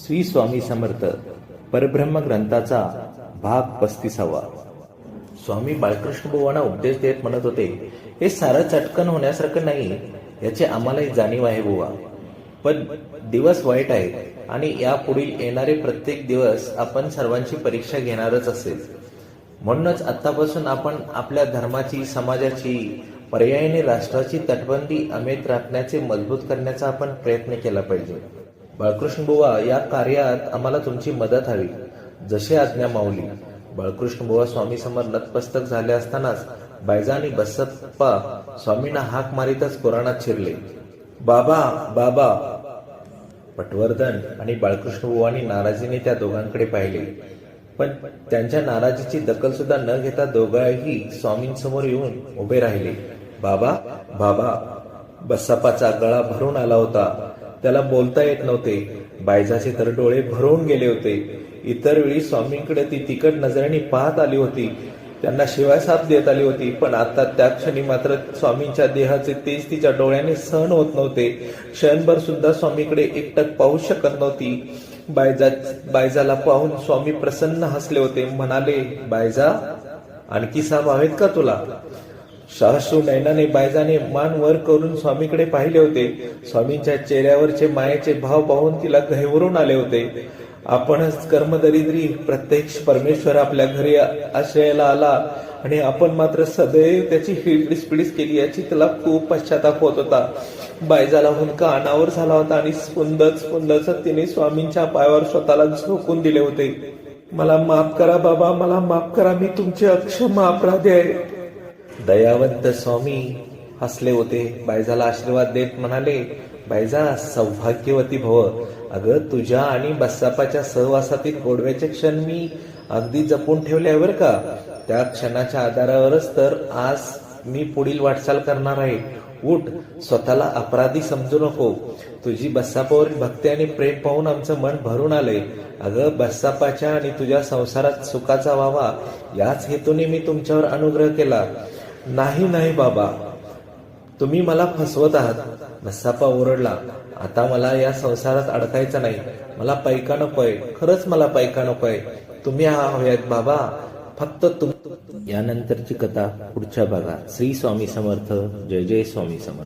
श्री स्वामी समर्थ परब्रह्म ग्रंथाचा भाग 35. स्वामी बाळकृष्ण बुवांना उपदेश देत म्हणत होते, हे सारं चटकन होण्यासारखं नाही, याची आम्हालाही जाणीव आहे बुवा. पण दिवस वाईट आहेत आणि यापुढील येणारे प्रत्येक दिवस आपण सर्वांची परीक्षा घेणारच असेल. म्हणूनच आतापासून आपण आपल्या धर्माची, समाजाची, पर्यायाने राष्ट्राची तटबंदी अमेत राखण्याचे, मजबूत करण्याचा आपण प्रयत्न केला पाहिजे. बाळकृष्ण बुवा, या कार्यात आम्हाला तुमची मदत हवी. जशी आज्ञा माऊली. बाळकृष्ण बुवा स्वामी समोर नतमस्तक झाले असतानाच बायजा आणि बसप्पा स्वामींना हाक मारीतच कुराणात शिरले. बाबा बाबा. पटवर्धन आणि बाळकृष्ण बुवांनी नाराजीने त्या दोघांकडे पाहिले, पण त्यांच्या नाराजीची दखल सुद्धा न घेता दोघंही स्वामींसमोर येऊन उभे राहिले. बाबा बाबा. बसप्पाचा गळा भरून आला होता. त्याला बोलता येत नव्हते. बायजाचे तर डोळे भरून गेले होते. इतर वेळी स्वामींकडे ती तिकट नजरेने पाहत आली होती, त्यांना शिवायसाप देत आली होती, पण आता त्या क्षणी मात्र स्वामींच्या देहाचे तेज तिच्या डोळ्याने सहन होत नव्हते. क्षणभर सुद्धा स्वामीकडे एकटक पाहू शकत नव्हती. बायजाला पाहून स्वामी प्रसन्न हसले होते. म्हणाले, बायजा, आणखी साप हवेत का तुला? साहसू नयनाने बायजाने मान वर करून स्वामीकडे पाहिले होते. स्वामींच्या चेहऱ्यावरचे मायेचे भाव पाहून तिला घहिवरून आले होते. आपणच कर्मदरिद्री, प्रत्यक्ष परमेश्वर आपल्या घरी आश्रयाला आला आणि आपण मात्र सदैव त्याची हिडीस केली, याची तिला खूप पश्चाताप होत होता. बायजाला हुंदका अनावर झाला होता आणि स्पुंदच तिने स्वामींच्या पायावर स्वतःला झोकून दिले होते. मला माफ करा बाबा, मला माफ करा, मी तुमचे अक्षम अपराधी आहे. दयावंत स्वामी हसले होते. बायजाला आशीर्वाद देत म्हणाले, बायजा, सौभाग्यवती भव. अगं, तुझ्या आणि बसप्पाच्या सहवासातील गोडव्याचे क्षण मी अगदी जपून ठेवले बरं का. त्या क्षणाच्या आधारावरच तर आज मी पुढील वाटचाल करणार आहे. उठ, स्वतःला अपराधी समजू नको. तुझी बसप्पावरील भक्ती आणि प्रेम पाहून आमचं मन भरून आलंय. अगं, बसप्पाच्या आणि तुझ्या संसारात सुखाचा व्हावा, याच हेतूने मी तुमच्यावर अनुग्रह केला. नाही बाबा, तुम्ही मला फसवत आहात. बसप्पा ओरडला. आता मला या संसारात अडकायचं नाही. मला पैका नकोय, खरंच मला पैका नकोय. तुम्ही हवेत बाबा, फक्त यानंतरची कथा पुढच्या भागात. श्री स्वामी समर्थ. जय जय स्वामी समर्थ.